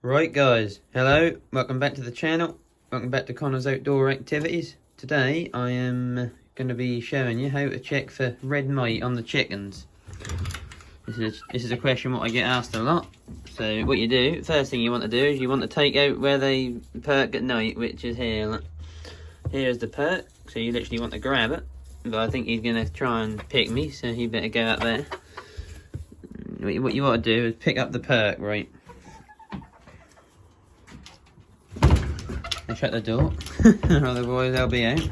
Right guys, hello, welcome back to the channel, welcome back to Connor's Outdoor Activities. Today I am going to be showing you how to check for red mite on the chickens. This is a question what I get asked a lot. So what you do, first thing you want to do is you want to take out where they perk at night, which is here. Look. Here's the perk, so you literally want to grab it, but I think he's going to try and pick me, so he better go up there. What you want to do is pick up the perk, right? And shut the door, otherwise they'll be out.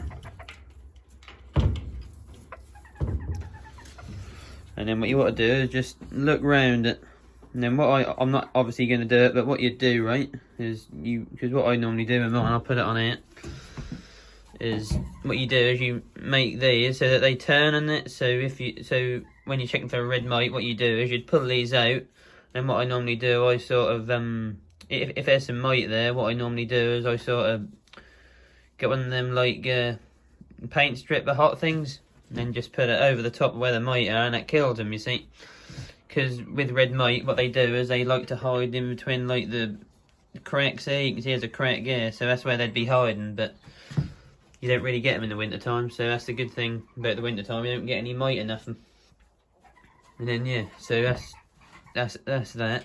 And then what you want to do is just look round it. And then I'm not obviously going to do it, but what you do, right, is because what I normally do with mine, I'll put it on it, is what you do is you make these so that they turn on it. So when you're checking for a red mite, what you do is you'd pull these out. And what I normally do, I sort of if there's some mite there, what I normally do is I sort of get one of them like paint stripper hot things, and then just put it over the top of where the mite are, and that kills them, you see. Because with red mite, what they do is they like to hide in between like the cracks here. You can see there's a crack here, so that's where they'd be hiding, but you don't really get them in the winter time, so that's the good thing about the winter time. You don't get any mite or nothing. And then yeah, so that's that.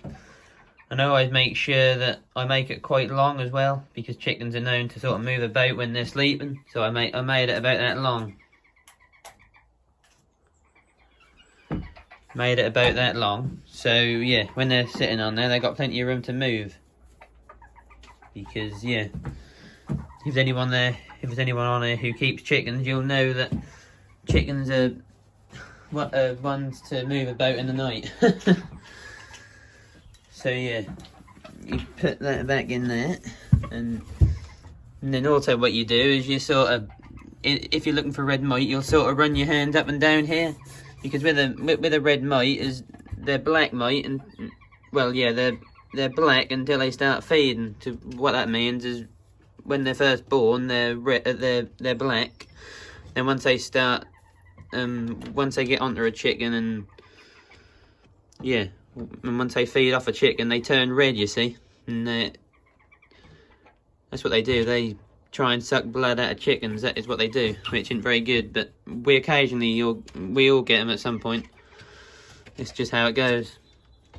And I always make sure that I make it quite long as well, because chickens are known to sort of move about when they're sleeping. So I made it about that long. Made it about that long. So yeah, when they're sitting on there, they've got plenty of room to move. Because yeah, if there's anyone on there who keeps chickens, you'll know that chickens are ones to move about in the night. So yeah, you put that back in there, and then also what you do is you sort of, if you're looking for red mite, you'll sort of run your hands up and down here, because with a red mite is they're black mite, and well yeah, they're black until they start feeding. So what that means is when they're first born, they're black. Then once they start, once they get onto a chicken, and yeah. And once they feed off a chicken, they turn red, you see. And that's what they do. They try and suck blood out of chickens. That is what they do, which isn't very good. But we all get them at some point. It's just how it goes.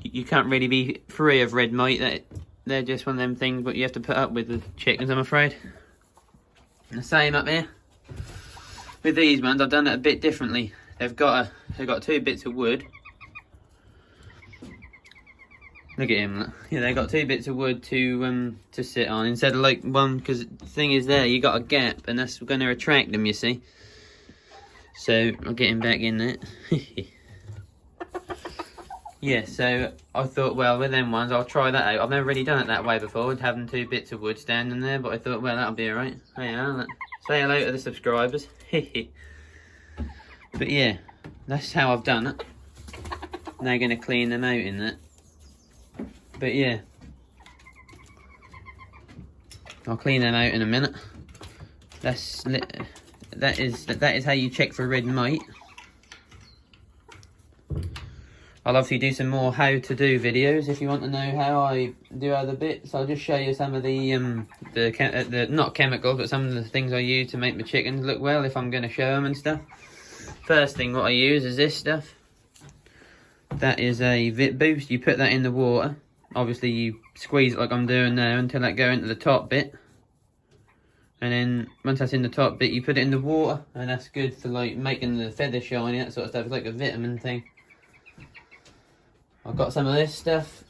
You can't really be free of red mite. They're just one of them things what you have to put up with chickens, I'm afraid. And the same up here. With these ones, I've done it a bit differently. They've got 2 bits of wood. Look at him. Look. Yeah, they got 2 bits of wood to sit on instead of like one, because the thing is there you got a gap, and that's going to attract them, you see. So I'll get him back in there. Yeah, so I thought, well, with them ones I'll try that out. I've never really done it that way before, with having 2 bits of wood standing there, but I thought, well, that'll be alright. Hey, say hello to the subscribers. But yeah, that's how I've done it. Now I'm going to clean them out in that. But yeah, I'll clean them out in a minute. That is how you check for red mite. I'll obviously do some more how to do videos if you want to know how I do other bits. I'll just show you some of the not chemicals, but some of the things I use to make my chickens look well if I'm going to show them and stuff. First thing what I use is this stuff. That is a Vit Boost. You put that in the water. Obviously you squeeze it like I'm doing now until that go into the top bit, and then once that's in the top bit you put it in the water, and that's good for like making the feathers shiny, that sort of stuff. It's like a vitamin thing. I've got some of this stuff.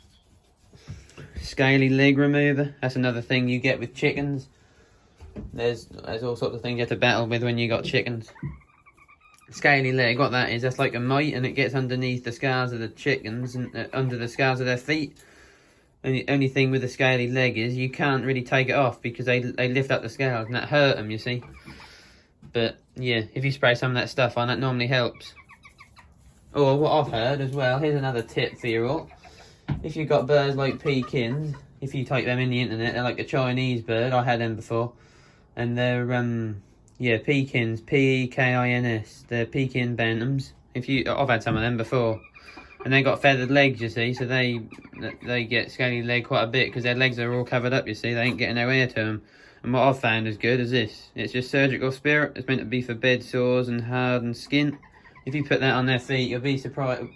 Scaly leg remover. That's another thing you get with chickens. There's all sorts of things you have to battle with when you got chickens. Scaly leg, what that is, that's like a mite, and it gets underneath the scales of the chickens and under the scales of their feet. And the only thing with the scaly leg is you can't really take it off because they lift up the scales and that hurt them, you see. But yeah, if you spray some of that stuff on, that normally helps. Or what I've heard as well, here's another tip for you all. If you've got birds like pekins, if you type them in the internet, they're like a Chinese bird. I had them before, and they're yeah, pekins, P-E-K-I-N-S. They're Pekin bantams. I've had some of them before. And they got feathered legs, you see, so they get scaly leg quite a bit because their legs are all covered up, you see. They ain't getting no air to them. And what I've found is good is this. It's just surgical spirit. It's meant to be for bed sores and hardened skin. If you put that on their feet, you'll be surprised.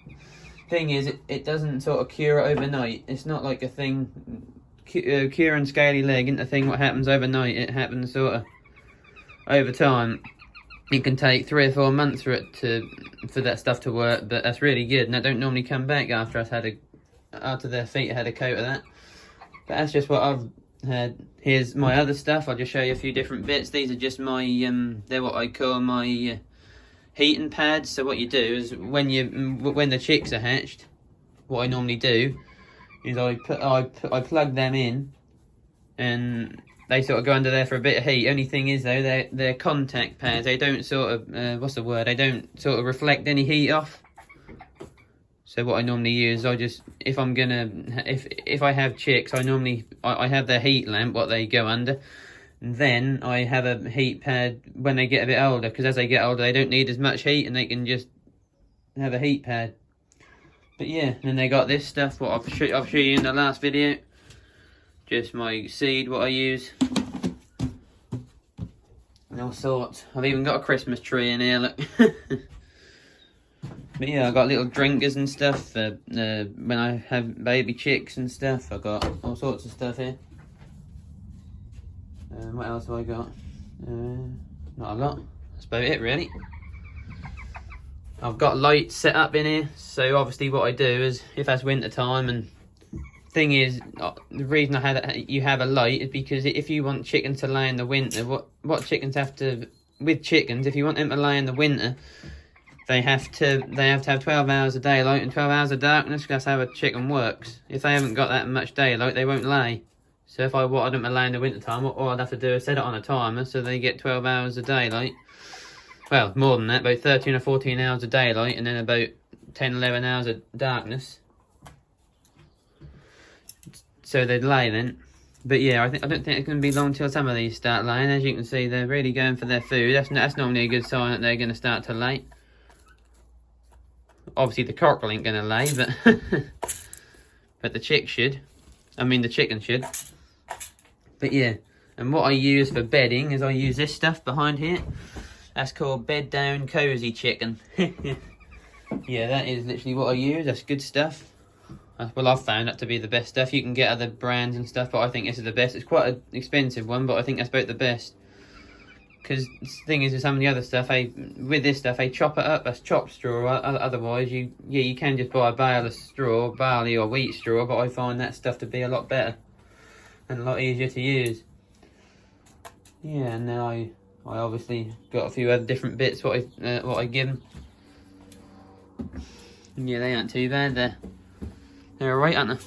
Thing is, it doesn't sort of cure it overnight. It's not like a thing. Curing scaly leg isn't a thing what happens overnight. It happens sort of over time. It can take 3 or 4 months for that stuff to work, but that's really good, and that don't normally come back after after their feet had a coat of that. But that's just what I've had. Here's my other stuff. I'll just show you a few different bits. These are just my they're what I call my heating pads. So what you do is when the chicks are hatched, what I normally do is I plug them in, and they sort of go under there for a bit of heat. Only thing is though, they're contact pads. They don't sort of what's the word? They don't sort of reflect any heat off. So what I normally use, if I have chicks, I have their heat lamp what they go under. And then I have a heat pad when they get a bit older, because as they get older they don't need as much heat and they can just have a heat pad. But yeah, and then they got this stuff what I've showed you in the last video. Just my seed, what I use. And all sorts. I've even got a Christmas tree in here, look. But yeah, I've got little drinkers and stuff when I have baby chicks and stuff. I've got all sorts of stuff here. What else have I got? Not a lot. That's about it, really. I've got lights set up in here. So obviously what I do is, if that's winter time, and thing is, the reason you have a light is because if you want chickens to lay in the winter, what chickens have to, with chickens, if you want them to lay in the winter, they have to have 12 hours of daylight and 12 hours of darkness. That's how a chicken works. If they haven't got that much daylight, they won't lay. So if I wanted them to lay in the winter time, all I'd have to do is set it on a timer so they get 12 hours of daylight. Well, more than that, about 13 or 14 hours of daylight, and then about 10, 11 hours of darkness. So they'd lay then. But yeah, I don't think it's going to be long till some of these start laying. As you can see, they're really going for their food. That's normally a good sign that they're going to start to lay. Obviously the cockerel ain't going to lay, but but the chick should. I mean the chicken should. But yeah, and what I use for bedding is I use this stuff behind here. That's called Bed Down Cozy Chicken. Yeah, that is literally what I use. That's good stuff. Well, I've found that to be the best stuff. You can get other brands and stuff, but I think this is the best. It's quite an expensive one, but I think that's about the best. Because the thing is, with some of the other stuff, with this stuff, they chop it up. That's chopped straw. Otherwise, you can just buy a bale of straw, barley or wheat straw, but I find that stuff to be a lot better and a lot easier to use. Yeah, and then I obviously got a few other different bits what I give them. Yeah, they aren't too bad. They're alright, aren't they?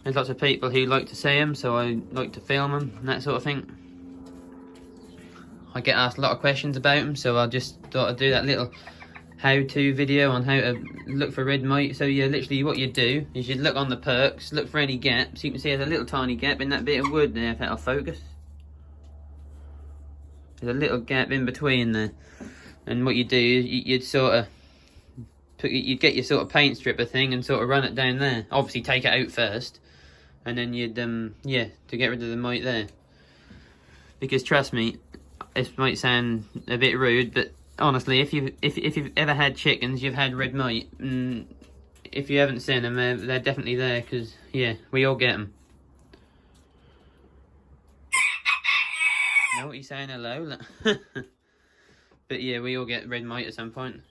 There's lots of people who like to see them, so I like to film them and that sort of thing. I get asked a lot of questions about them, so I just thought I'd do that little how-to video on how to look for red mite. So yeah, literally what you do is you look on the perks, look for any gaps. You can see there's a little tiny gap in that bit of wood there, if that'll focus. There's a little gap in between there. And what you do is you'd get your sort of paint stripper thing and sort of run it down there. Obviously take it out first, and then you'd to get rid of the mite there. Because trust me, this might sound a bit rude, but honestly, if you've ever had chickens, you've had red mite. If you haven't seen them, they're definitely there, because yeah, we all get them. Know what you're saying? Hello. But yeah, we all get red mite at some point.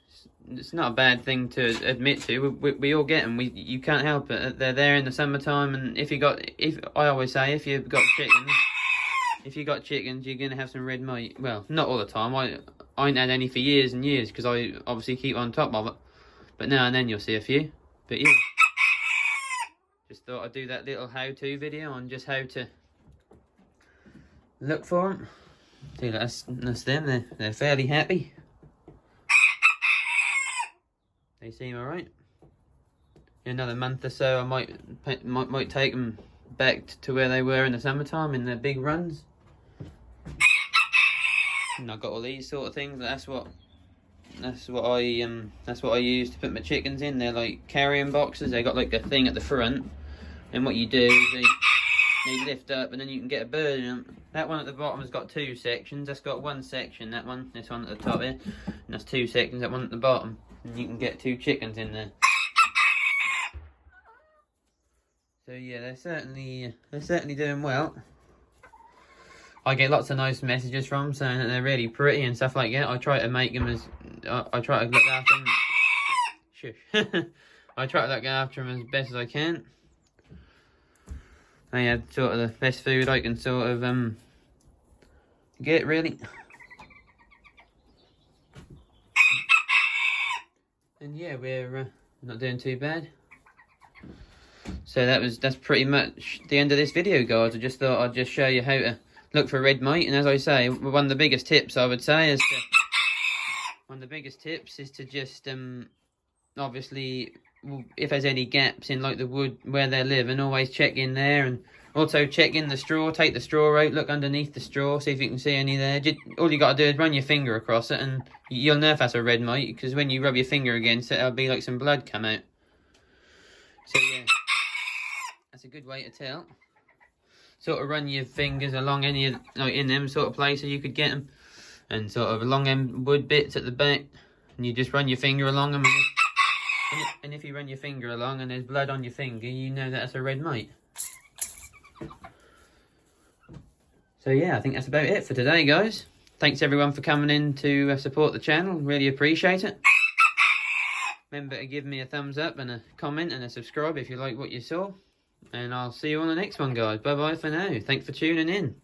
It's not a bad thing to admit to. We all get them. You can't help it. They're there in the summertime, and I always say, if you've got chickens, you're gonna have some red mite. Well, not all the time. I ain't had any for years and years, because I obviously keep on top of it. But now and then you'll see a few. But yeah, just thought I'd do that little how-to video on just how to look for them. See, that's them. They're fairly happy. They seem alright. In another month or so, I might take them back to where they were in the summertime in their big runs. And I've got all these sort of things. That's what That's what I use to put my chickens in. They're like carrying boxes. They got like a thing at the front, and what you do is they lift up, and then you can get a bird in them. That one at the bottom has got 2 sections. That's got 1 section. That one, this one at the top here, and that's 2 sections. That one at the bottom, and you can get 2 chickens in there. So yeah, they're certainly doing well. I get lots of nice messages from them saying that they're really pretty and stuff like that. I try to make them as I try to look after them. Shush. I try to look after them as best as I can. They have sort of the best food I can sort of get, really. And yeah, we're not doing too bad. So that's pretty much the end of this video, guys. I just thought I'd just show you how to look for red mite. And as I say, one of the biggest tips I would say is to just obviously, if there's any gaps in like the wood where they're living, always check in there, and also check in the straw. Take the straw out, look underneath the straw, see if you can see any there. All you got to do is run your finger across it, and you'll know if that's a red mite, because when you rub your finger against it, it'll be like some blood come out. So yeah, that's a good way to tell. Sort of run your fingers along any of, like in them sort of places you could get them, and sort of along them wood bits at the back, and you just run your finger along them, and if you run your finger along and there's blood on your finger, you know that that's a red mite. So yeah, I think that's about it for today, guys. Thanks everyone for coming in to support the channel. Really appreciate it. Remember to give me a thumbs up and a comment and a subscribe if you like what you saw. And I'll see you on the next one, guys. Bye bye for now. Thanks for tuning in.